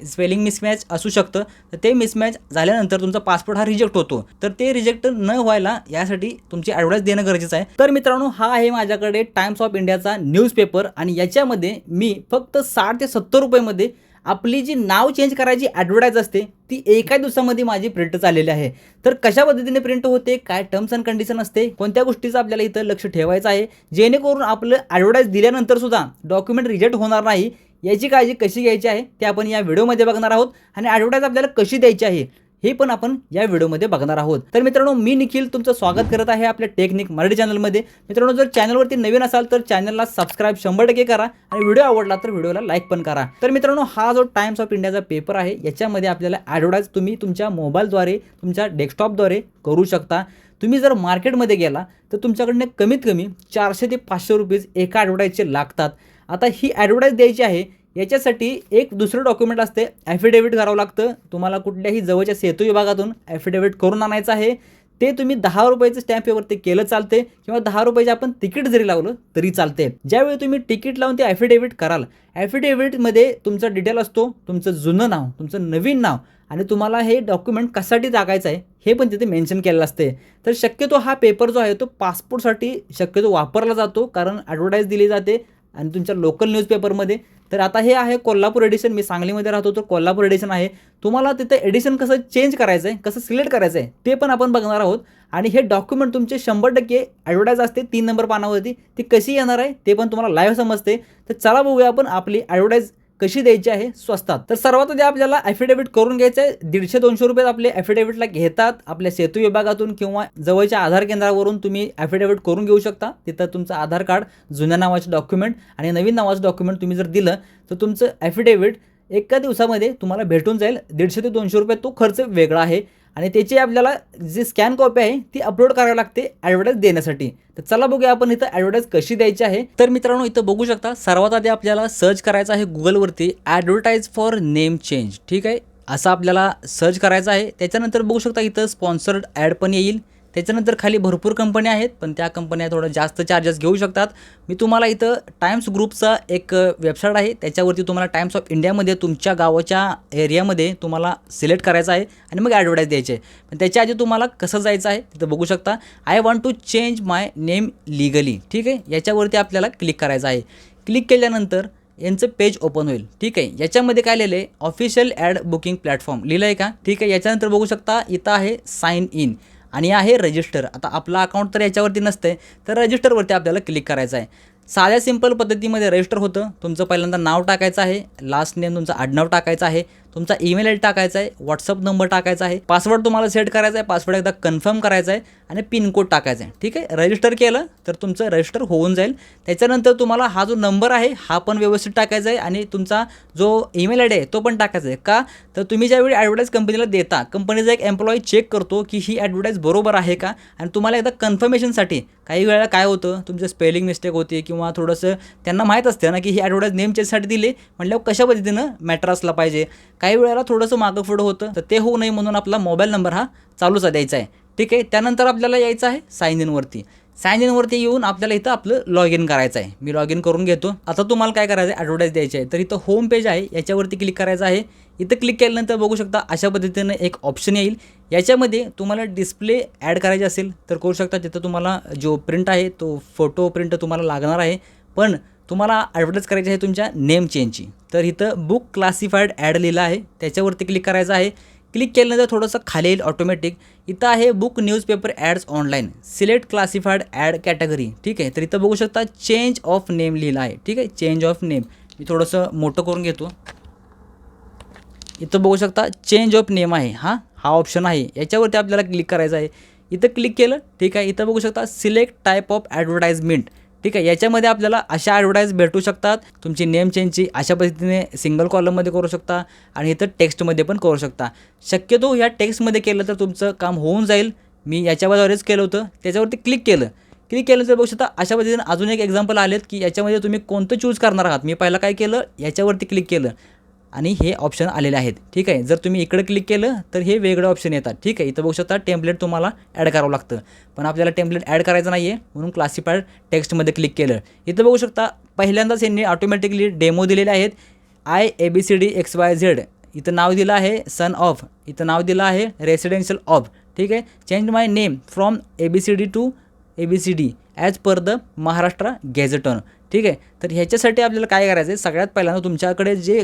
Spelling mismatch असू शकतं, तर ते मिसमॅच झाल्यानंतर तुमचा पासपोर्ट हा रिजेक्ट होतो. तर ते रिजेक्ट न व्हायला यासाठी तुमची ॲडव्हर्टाईज देणं गरजेचं आहे. तर मित्रांनो, हा आहे माझ्याकडे टाइम्स ऑफ इंडियाचा न्यूजपेपर आणि याच्यामध्ये मी फक्त 60 ते 70 रुपयामध्ये आपली जी नाव चेंज करायची ॲडव्हर्टाईज असते ती एका दिवसामध्ये माझी प्रिंट झालेली आहे. तर कशा पद्धतीने प्रिंट होते, काय टर्म्स अँड कंडिशन असते, कोणत्या गोष्टीचं आपल्याला इथं लक्ष ठेवायचं आहे, जेणेकरून आपलं ॲडव्हर्टाईज दिल्यानंतर सुद्धा डॉक्युमेंट रिजेक्ट होणार नाही, याची काळजी कशी घ्यायची आहे ते आपण या व्हिडिओमध्ये बघणार आहोत. आणि ॲडव्हर्टाईज आपल्याला कशी द्यायची आहे हे पण आपण या व्हिडिओमध्ये बघणार आहोत. तर मित्रांनो, मी निखिल तुमचं स्वागत करत आहे आपल्या टेक्निक मराठी चॅनलमध्ये. मित्रांनो, जर चॅनलवरती नवीन असाल तर चॅनलला सबस्क्राईब 100% करा आणि व्हिडिओ आवडला तर व्हिडिओला लाईक पण करा. तर मित्रांनो, हा जो टाइम्स ऑफ इंडियाचा पेपर आहे याच्यामध्ये आपल्याला ॲडव्हर्टाईज तुम्ही तुमच्या मोबाईलद्वारे, तुमच्या डेस्कटॉपद्वारे करू शकता. तुम्ही जर मार्केटमध्ये गेला तर तुमच्याकडनं कमीत कमी 400 ते 500 रुपये एका ॲडव्हर्टाईजचे लागतात. आता ही ॲडव्हर्टाईज द्यायची आहे याच्यासाठी एक दुसरं डॉक्युमेंट असते, ॲफिडेविट करावं लागतं. तुम्हाला कुठल्याही जवळच्या सेतू विभागातून ॲफिडेविट करून आणायचं आहे. ते तुम्ही 10 रुपयाचं स्टॅम्प पेपरवरती केलं चालते किंवा 10 रुपयाचं आपण तिकीट जरी लावलं तरी चालते. ज्यावेळी तुम्ही तिकीट लावून ते ॲफिडेविट कराल, ॲफिडेविटमध्ये तुमचा डिटेल असतो, तुमचं जुनं नाव, तुमचं नवीन नाव आणि तुम्हाला हे डॉक्युमेंट कशासाठी टाकायचं आहे हे पण तिथे मेन्शन केलेलं असते. तर शक्यतो हा पेपर जो आहे तो पासपोर्टसाठी शक्यतो वापरला जातो, कारण ॲडव्हर्टाईज दिली जाते आणि तुमच्या लोकल न्यूजपेपरमध्ये. तर आता हे आहे कोल्हापूर एडिशन, मी सांगलीमध्ये राहतो तर कोल्हापूर एडिशन आहे. तुम्हाला तिथं एडिशन कसं चेंज करायचं आहे, कसं सिलेक्ट करायचं आहे ते पण आपण बघणार आहोत. आणि हे डॉक्युमेंट तुमचे 100% ॲडव्हर्टाईज असते 3 नंबर पानावरती, ती कशी येणार आहे ते पण तुम्हाला लाईव्ह समजते. तर चला बघूया आपण आपली ॲडव्हर्टाईज कशी द्यायची आहे स्वस्तात. तर सर्वात आधी आपल्याला ॲफिडेविट करून घ्यायचं आहे. 150-200 रुपये आपले ॲफिडेविटला घेतात. आपल्या सेतू विभागातून किंवा जवळच्या आधार केंद्रावरून तुम्ही ॲफिडेविट करून घेऊ शकता. तिथं तुमचं आधार कार्ड, जुन्या नावाचं डॉक्युमेंट आणि नवीन नावाचं डॉक्युमेंट तुम्ही जर दिलं तर तुमचं ॲफिडेविट एका दिवसामध्ये तुम्हाला भेटून जाईल. 150 ते 200 रुपये तो खर्च वेगळा आहे आणि त्याची आपल्याला जी स्कॅन कॉपी आहे ती अपलोड करावी लागते ॲडव्हर्टाईज देण्यासाठी. तर चला बघूया आपण इथं ॲडव्हर्टाईज कशी द्यायची आहे. तर मित्रांनो, इथं बघू शकता सर्वात आधी आपल्याला सर्च करायचं आहे गुगलवरती ॲडव्हर्टाईज फॉर नेम चेंज. ठीक आहे, असं आपल्याला सर्च करायचं आहे. त्याच्यानंतर बघू शकता इथं स्पॉन्सर्ड ॲड पण येईल. त्याच्यानंतर खाली भरपूर कंपन्या आहेत, पण त्या कंपन्या थोडं जास्त चार्जेस घेऊ शकतात. मी तुम्हाला इथं टाइम्स ग्रुपचा एक वेबसाईट आहे, त्याच्यावरती तुम्हाला टाइम्स ऑफ इंडियामध्ये तुमच्या गावाच्या एरियामध्ये तुम्हाला सिलेक्ट करायचं आहे आणि मग ॲडव्हर्टाईज द्यायची आहे. पण त्याच्या आधी तुम्हाला कसं जायचं आहे तिथं बघू शकता, I want to change my name legally. ठीक आहे, याच्यावरती आपल्याला क्लिक करायचं आहे. क्लिक केल्यानंतर यांचं पेज ओपन होईल. ठीक आहे, याच्यामध्ये काय लिहिलं आहे, ऑफिशियल ॲड बुकिंग प्लॅटफॉर्म लिहिलं आहे का. ठीक आहे, याच्यानंतर बघू शकता इथं आहे साइन इन आणि आहे रजिस्टर. आता आपलं अकाउंट तर याच्यावरती नसतं, तर रजिस्टरवरती आपल्याला क्लिक करायचं आहे. साध्या सिंपल पद्धतीमध्ये रजिस्टर होतं. तुमचं पहिल्यांदा नाव टाकायचं आहे, लास्ट नेम तुमचं आडनाव टाकायचं आहे, तुमचा ईमेल आय डी टाकायचा आहे, व्हॉट्सअप नंबर टाकायचा आहे, पासवर्ड तुम्हाला सेट करायचा आहे, पासवर्ड एकदा कन्फर्म करायचा आहे आणि पिनकोड टाकायचा आहे. ठीक आहे, रजिस्टर केलं तर तुमचं रजिस्टर होऊन जाईल. त्याच्यानंतर तुम्हाला हा जो नंबर आहे हा पण व्यवस्थित टाकायचा आहे आणि तुमचा जो ईमेल आय डी आहे तो पण टाकायचा आहे. का तर तुम्ही ज्यावेळी ॲडव्हर्टाईज कंपनीला देता, कंपनीचा एक एम्प्लॉई चेक करतो की ही ॲडव्हर्टाईज बरोबर आहे का. आणि तुम्हाला एकदा कन्फर्मेशनसाठी काही वेळेला काय होतं, तुमचं स्पेलिंग मिस्टेक होती किंवा थोडंसं त्यांना माहीत असतं ना की ही ॲडव्हर्टाईज नेम चेंजसाठी दिली, म्हटल्यावर कशा पद्धतीनं मॅटर असला पाहिजे. काही वेळेला थोडंसं मागं पुढं होतं, तर ते होऊ नये म्हणून आपला मोबाईल नंबर हा चालूच द्यायचा आहे. ठीक आहे, त्यानंतर आपल्याला यायचं आहे साइन इनवरती. साइन इनवरती येऊन आपल्याला इथं आपलं लॉग इन करायचं आहे. मी लॉग इन करून घेतो. आता तुम्हाला काय करायचं आहे, ॲडव्हर्टाईज द्यायची आहे. तर इथं होम पेज आहे, याच्यावरती क्लिक करायचं आहे. इथं क्लिक केल्यानंतर बघू शकता अशा पद्धतीनं एक ऑप्शन येईल. याच्यामध्ये तुम्हाला डिस्प्ले ॲड करायचे असेल तर करू शकता. तिथं तुम्हाला जो प्रिंट आहे तो फोटो प्रिंट तुम्हाला लागणार आहे, पण तुम्हाला ॲडव्हर्टाईज करायची आहे तुमच्या नेम चेंजची. तर इथं बुक क्लासिफाईड ॲड लिहिलं आहे, त्याच्यावरती क्लिक करायचं आहे. क्लिक केल्यानंतर थोडंसं खाली येईल ऑटोमॅटिक. इथं आहे book newspaper ads online, select classified ad category. ठीक आहे, तर इथं बघू शकता चेंज ऑफ नेम लिहिलं आहे. ठीक आहे, चेंज ऑफ नेम मी थोडंसं मोठं करून घेतो. इथं बघू शकता चेंज ऑफ नेम आहे, हा ऑप्शन आहे, याच्यावरती आपल्याला क्लिक करायचं आहे. इथं क्लिक केलं. ठीक आहे, इथं बघू शकता सिलेक्ट टाईप ऑफ ॲडव्हर्टाइजमेंट. ठीक आहे, याच्यामध्ये आपल्याला अशा ॲडव्हर्टाईज भेटू शकतात. तुमची नेम चेंजची अशा पद्धतीने सिंगल कॉलममध्ये करू शकता आणि इथं टेक्स्टमध्ये पण करू शकता. शक्यतो या टेक्स्टमध्ये केलं तर तुमचं काम होऊन जाईल. मी याच्यावरच केलं होतं, त्याच्यावरती क्लिक केलं. क्लिक केल्यानंतर बघू शकता अशा पद्धतीने अजून एक एक्झाम्पल आलेत की याच्यामध्ये तुम्ही कोणतं चूज करणार आहात. मी पहिला काय केलं, याच्यावरती क्लिक केलं आणि हे ऑप्शन आलेले आहेत. ठीक आहे, जर तुम्ही इकडे क्लिक केलं तर हे वेगळे ऑप्शन येतात. ठीक आहे, इथं बघू शकता टेम्पलेट तुम्हाला ॲड करावं लागतं, पण आपल्याला टेम्पलेट ॲड करायचं नाही आहे म्हणून क्लासिफाईड टेक्स्टमध्ये क्लिक केलं. इथं बघू शकता पहिल्यांदाच यांनी ऑटोमॅटिकली डेमो दिलेले आहेत. IABCDXYZ, इथं नाव दिलं आहे सन ऑफ, इथं नाव दिलं आहे रेसिडेन्शियल ऑफ. ठीक आहे. Change my name from ABCD to ABCD as per the Maharashtra गॅझेटॉन. ठीक आहे. तर ह्याच्यासाठी आपल्याला काय करायचं आहे, सगळ्यात पहिल्यांदा तुमच्याकडे जे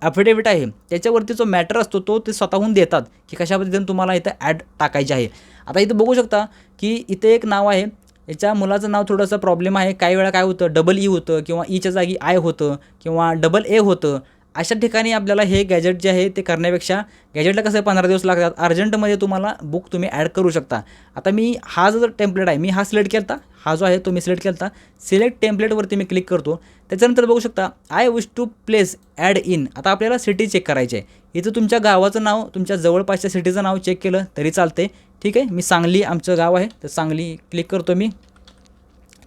ॲफिडेविट आहे त्याच्यावरती जो मॅटर असतो तो ते स्वतःहून देतात की कशा पद्धतीने तुम्हाला इथं ॲड टाकायची आहे. आता इथं बघू शकता की इथे एक नाव आहे, याच्या मुलाचं नाव थोडंसं प्रॉब्लेम आहे. काही वेळा काय होतं, डबल ई होतं किंवा ईच्या जागी आय होतं किंवा डबल ए होतं. अशा ठिकाणी आपल्याला हे गॅजेट जे आहे ते करण्यापेक्षा, गॅजेटला कसं 15 दिवस लागतात, अर्जंटमध्ये तुम्हाला बुक तुम्ही ॲड करू शकता. आता मी हा जो टेम्पलेट आहे मी हा सिलेक्ट केला, हा जो आहे तो मी सिलेक्ट केला. सिलेक्ट टेम्पलेटवरती मी क्लिक करतो. त्याच्यानंतर बघू शकता I wish to place ad in. आता आपल्याला सिटी चेक करायची आहे. इथं तुमच्या गावाचं नाव, तुमच्या जवळपासच्या सिटीचं नाव चेक केलं तरी चालते. ठीक आहे. मी सांगली आमचं गाव आहे तर सांगली क्लिक करतो मी.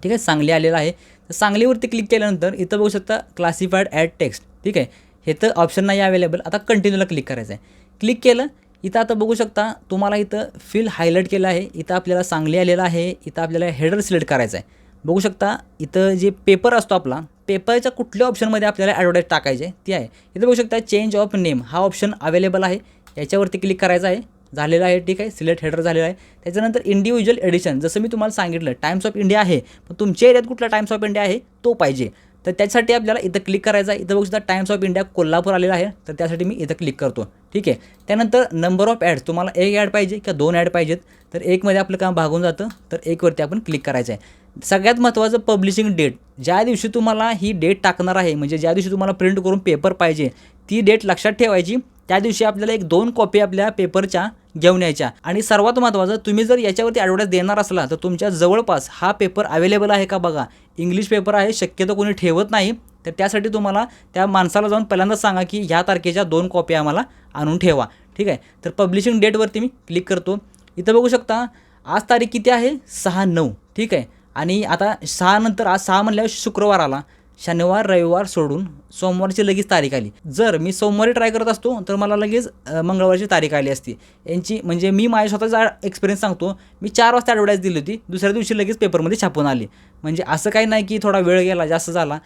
ठीक आहे. सांगली आलेलं आहे. तर सांगलीवरती क्लिक केल्यानंतर इथं बघू शकता क्लासिफाईड ॲड टेक्स्ट. ठीक आहे. हे तर ऑप्शन नाही अवेलेबल. आता कंटिन्यूला क्लिक करायचं आहे. क्लिक केलं. इथं आता बघू शकता तुम्हाला इथं फिल हायलाईट केलं आहे. इथं आपल्याला सांगली आलेलं आहे. इथं आपल्याला हेडर सिलेक्ट करायचं आहे. बघू शकता इथं जे पेपर असतो आपला, पेपरच्या कुठल्या ऑप्शनमध्ये आपल्याला ॲडव्हर्टाईज टाकायचे ती आहे. इथं बघू शकता चेंज ऑफ नेम हा ऑप्शन अवेलेबल आहे. याच्यावरती क्लिक करायचं आहे. झालेलं आहे. ठीक आहे. सिलेक्ट हेडर झालेला आहे. त्याच्यानंतर इंडिव्हिज्युअल एडिशन, जसं मी तुम्हाला सांगितलं टाइम्स ऑफ इंडिया आहे, पण तुमच्या एरियात कुठला टाइम्स ऑफ इंडिया आहे तो पाहिजे. तर त्यासाठी आपल्याला इथं क्लिक करायचं आहे. इथं बघू शकता टाइम्स ऑफ इंडिया कोल्हापूर आलेला आहे, तर त्यासाठी मी इथं क्लिक करतो. ठीक आहे. त्यानंतर नंबर ऑफ ॲड्स, तुम्हाला एक ॲड पाहिजे किंवा 2 ॲड पाहिजेत, तर एकमध्ये आपलं काम भागून जातं, तर एकवरती आपण क्लिक करायचं आहे. सगळ्यात महत्त्वाचं पब्लिशिंग डेट, ज्या दिवशी तुम्हाला ही डेट टाकणार आहे, म्हणजे ज्या दिवशी तुम्हाला प्रिंट करून पेपर पाहिजे ती डेट लक्षात ठेवायची. त्या दिवशी आपल्याला 1-2 कॉपी आपल्या पेपरच्या घेऊन यायच्या. आणि सर्वात महत्त्वाचं, तुम्ही जर याच्यावरती ॲडव्हर्टाईज देणार असला तर तुमच्या जवळपास हा पेपर अवेलेबल आहे का बघा. इंग्लिश पेपर आहे, शक्यतो कोणी ठेवत नाही, तर त्यासाठी तुम्हाला त्या माणसाला जाऊन पहिल्यांदाच सांगा की ह्या तारखेच्या 2 कॉपी आम्हाला आणून ठेवा. ठीक आहे. तर पब्लिशिंग डेटवरती मी क्लिक करतो. इथं बघू शकता आज तारीख किती आहे, 6/9. ठीक आहे. आणि आता 6 नंतर आज 6 म्हणल्यावर शुक्रवार आला, शनिवार रविवार सोडून सोमवारची लगेच तारीख आली. जर मी सोमवारी ट्राय करत असतो तर मला लगेच मंगळवारची तारीख आली असती. यांची म्हणजे मी माझ्या स्वतःचा एक्सपिरियन्स सांगतो. मी 4 वाजता ॲडव्हर्टाईज दिली होती, दुसऱ्या दिवशी लगेच पेपरमध्ये छापून आली. म्हणजे असं काही नाही की थोडा वेळ गेला जास्त झाला,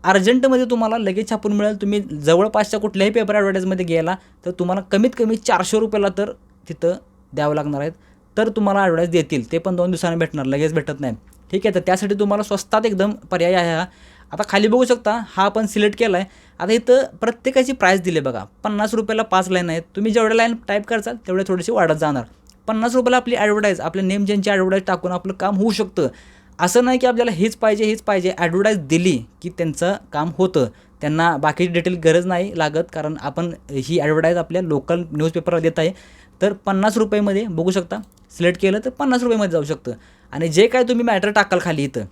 अर्जंटमध्ये तुम्हाला लगेच छापून मिळेल. तुम्ही जवळपासच्या कुठल्याही पेपर ॲडव्हर्टाईजमध्ये गेला तर तुम्हाला कमीत कमी 400 रुपयाला तर तिथं द्यावं लागणार आहेत, तर तुम्हाला ॲडव्हर्टाईज देतील. ते पण 2 दिवसांनी भेटणार, लगेच भेटत नाही. ठीक आहे. तर त्यासाठी तुम्हाला स्वस्तात एकदम पर्याय आहे हा. आता खाली बघू शकता हा आपण सिलेक्ट केला आहे. आता इथं प्रत्येकाची प्राईस दिली बघा. 50 रुपयाला 5 लाईन आहेत. तुम्ही जेवढ्या लाईन टाईप करचाल तेवढे थोडीशी वाढत जाणार. 50 रुपयाला आपली ॲडव्हर्टाईज, आपले नेम ज्यांची ॲडव्हर्टाईज टाकून आपलं काम होऊ शकतं. असं नाही की आपल्याला हेच पाहिजे. ॲडव्हर्टाईज दिली की त्यांचं काम होतं, त्यांना बाकीची डिटेल गरज नाही लागत, कारण आपण ही ॲडव्हर्टाईज आपल्या लोकल न्यूजपेपरला देत आहे. तर 50 रुपयेमध्ये बघू शकता, सिलेक्ट केलं तर 50 रुपयेमध्ये जाऊ शकतं. आणि जे काय तुम्ही मॅटर टाकाल खाली इथं,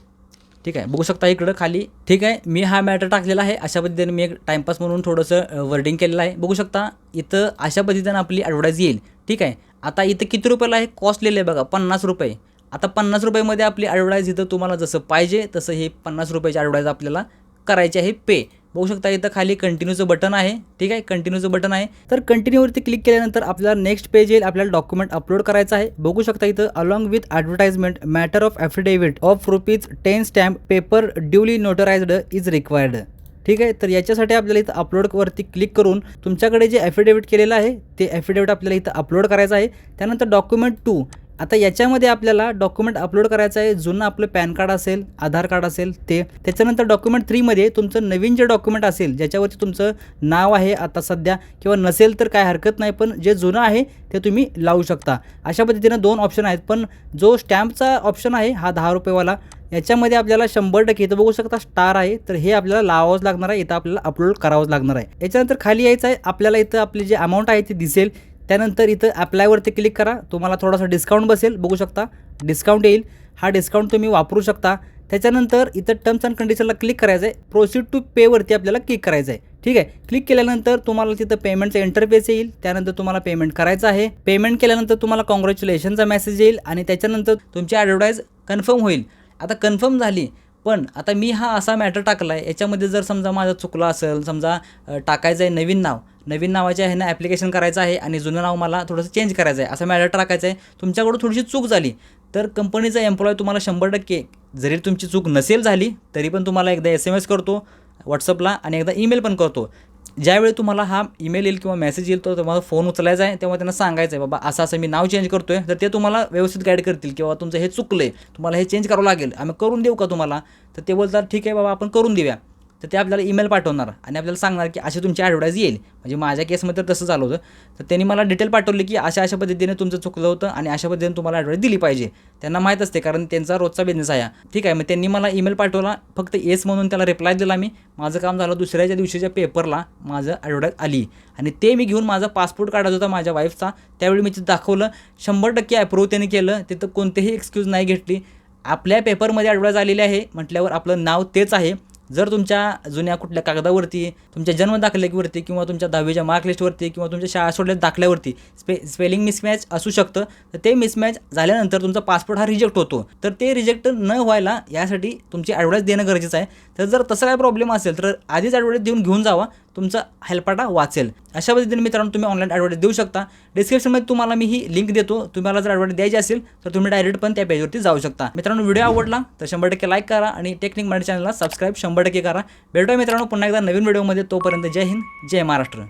ठीक आहे, बघू शकता इकडं खाली. ठीक आहे. मी हा मॅटर टाकलेला आहे. अशा पद्धतीने मी एक टाईमपास म्हणून थोडंसं वर्डिंग केलेलं आहे. बघू शकता इथं अशा पद्धतीनं आपली ॲडव्हर्टाईज येईल. ठीक आहे. आता इथं किती रुपयाला आहे, कॉस्ट लिहिलं आहे बघा 50 रुपये. आता 50 रुपयेमध्ये आपली ॲडव्हर्टाईज इथं तुम्हाला जसं पाहिजे तसं हे 50 रुपयाची ॲडव्हर्टाईज आपल्याला करायची आहे पे. बघू शकता इथं खाली कंटिन्यूचं बटन आहे. ठीक आहे. कंटिन्यूचं बटन आहे. तर कंटिन्यूवरती क्लिक केल्यानंतर आपल्याला नेक्स्ट पेज येईल. आपल्याला डॉक्युमेंट अपलोड करायचं आहे. बघू शकता इथं along with advertisement matter of affidavit of ₹10 stamp paper duly notarised is required. ठीक आहे. तर याच्यासाठी आपल्याला इथं अपलोडवरती क्लिक करून तुमच्याकडे जे ॲफिडेव्हिट केलेलं आहे ते ॲफिडेव्हिट आपल्याला इथं अपलोड करायचं आहे. त्यानंतर डॉक्युमेंट 2, आता याच्यामध्ये आपल्याला डॉक्युमेंट अपलोड करायचं आहे. जुनं आपलं पॅन कार्ड असेल, आधार कार्ड असेल ते. त्याच्यानंतर डॉक्युमेंट 3 मध्ये तुमचं नवीन जे डॉक्युमेंट असेल ज्याच्यावरती तुमचं नाव आहे आता सध्या, किंवा नसेल तर काय हरकत नाही, पण जे जुनं आहे ते तुम्ही लावू शकता. अशा पद्धतीनं 2 ऑप्शन आहेत. पण जो स्टॅम्पचा ऑप्शन आहे हा 10 रुपयेवाला, याच्यामध्ये आपल्याला 100% इथं बघू शकता स्टार आहे, तर हे आपल्याला लावावंच लागणार आहे. इथं आपल्याला अपलोड करावंच लागणार आहे. याच्यानंतर खाली यायचं आहे. आपल्याला इथं आपली जे अमाऊंट आहे ती दिसेल. त्यानंतर इथं अप्लायवरती क्लिक करा. तुम्हाला थोडासा डिस्काउंट बसेल. बघू शकता डिस्काउंट येईल. हा डिस्काउंट तुम्ही वापरू शकता. त्याच्यानंतर इथं टर्म्स अँड कंडिशनला क्लिक करायचं आहे. प्रोसीड टू पेवरती आपल्याला क्लिक करायचं आहे. ठीक आहे. क्लिक केल्यानंतर तुम्हाला तिथं पेमेंटचा इंटरफेस येईल. त्यानंतर तुम्हाला पेमेंट करायचं आहे. पेमेंट केल्यानंतर तुम्हाला कॉंग्रॅच्युलेशनचा मेसेज येईल आणि त्याच्यानंतर तुमची ॲडव्हर्टाईज कन्फर्म होईल. आता कन्फर्म झाली, पण आता मी हा असा मॅटर टाकला आहे, याच्यामध्ये जर समजा माझं चुकलं असेल, समजा टाकायचं आहे नवीन नावाच्या ह्यानं ॲप्लिकेशन करायचं आहे आणि जुनं नाव मला थोडंसं चेंज करायचं आहे, असं मॅटर टाकायचं आहे, तुमच्याकडून थोडीशी चूक झाली तर कंपनीचा एम्प्लॉय तुम्हाला 100%, जरी तुमची चूक नसेल झाली तरी पण तुम्हाला एकदा SMS करतो व्हॉट्सअपला आणि एकदा ईमेल पण करतो. ज्यावेळी तुम्हाला हा ईमेल येईल किंवा मेसेज येईल तर तुम्हाला फोन उचलायचा आहे, तेव्हा त्यांना सांगायचं आहे बाबा असं मी नाव चेंज करतोय, तर ते तुम्हाला व्यवस्थित गाईड करतील किंवा तुमचं हे चुकलं आहे, तुम्हाला हे चेंज करावं लागेल, आम्ही करून देऊ का तुम्हाला. तर ते बोलतात ठीक आहे बाबा आपण करून देऊया. तर ते आपल्याला ईमेल पाठवणार आणि आपल्याला सांगणार की अशी तुमची ॲडव्हर्टाईज येईल. म्हणजे माझ्या केसमध्ये तर तसं झालं होतं. तर त्यांनी मला डिटेल पाठवली की अशा पद्धतीने तुमचं चुकलं होतं आणि अशा पद्धतीने तुम्हाला ॲडव्हर्टाईज दिली पाहिजे. त्यांना माहीत असते कारण त्यांचा रोजचा बिझनेस आहे. ठीक आहे, मग त्यांनी मला ईमेल पाठवला, फक्त येस म्हणून त्याला रिप्लाय दिला मी. माझं काम झालं. दुसऱ्याच्या दिवशीच्या पेपरला माझं ॲडव्हर्टाईज आली आणि ते मी घेऊन माझा पासपोर्ट काढायचा होता माझ्या वाईफचा. त्यावेळी मी तिथं दाखवलं, 100% अप्रूव्ह त्यांनी केलं. तिथं कोणतेही एक्सक्यूज नाही घेतली. आपल्या पेपरमध्ये ॲडव्हर्टाईज आलेली आहे म्हटल्यावर आपलं नाव तेच आहे. जर तुमच्या जुन्या कुठल्या कागदावरती, तुमच्या जन्मदाखल्यावरती किंवा तुमच्या 10वीच्या मार्कलिस्टवरती किंवा तुमच्या शाळा सोडलेल्या दाखल्यावरती स्पेलिंग मिसमॅच असू शकतं, तर ते मिसमॅच झाल्यानंतर तुमचा पासपोर्ट हा रिजेक्ट होतो. तर ते रिजेक्ट न व्हायला यासाठी तुमची ॲडव्हर्टाईज देणं गरजेचं आहे. तर जर तसं काय प्रॉब्लेम असेल तर आधीच ॲडव्हर्टाईज घेऊन जावा, तुमचा हेल्पाटा वाचेल. अशा पद्धतीने मित्रांनो तुम्ही ऑनलाईन ॲडव्हर्टाईज देऊ शकता. डिस्क्रिप्शनमध्ये तुम्हाला मी ही लिंक देतो. तुम्हाला जर ॲडव्हर्टाईज द्यायची असेल तर तुम्ही डायरेक्ट पण त्या पेजवरती जाऊ शकता. मित्रांनो व्हिडिओ आवडला तर 100% लाईक करा आणि टेक्निक मराठी चॅनलला सबस्क्राईब 100% करा. भेटूया मित्रांनो पुन्हा एकदा नवीन व्हिडिओमध्ये. तोपर्यंत जय हिंद, जय महाराष्ट्र.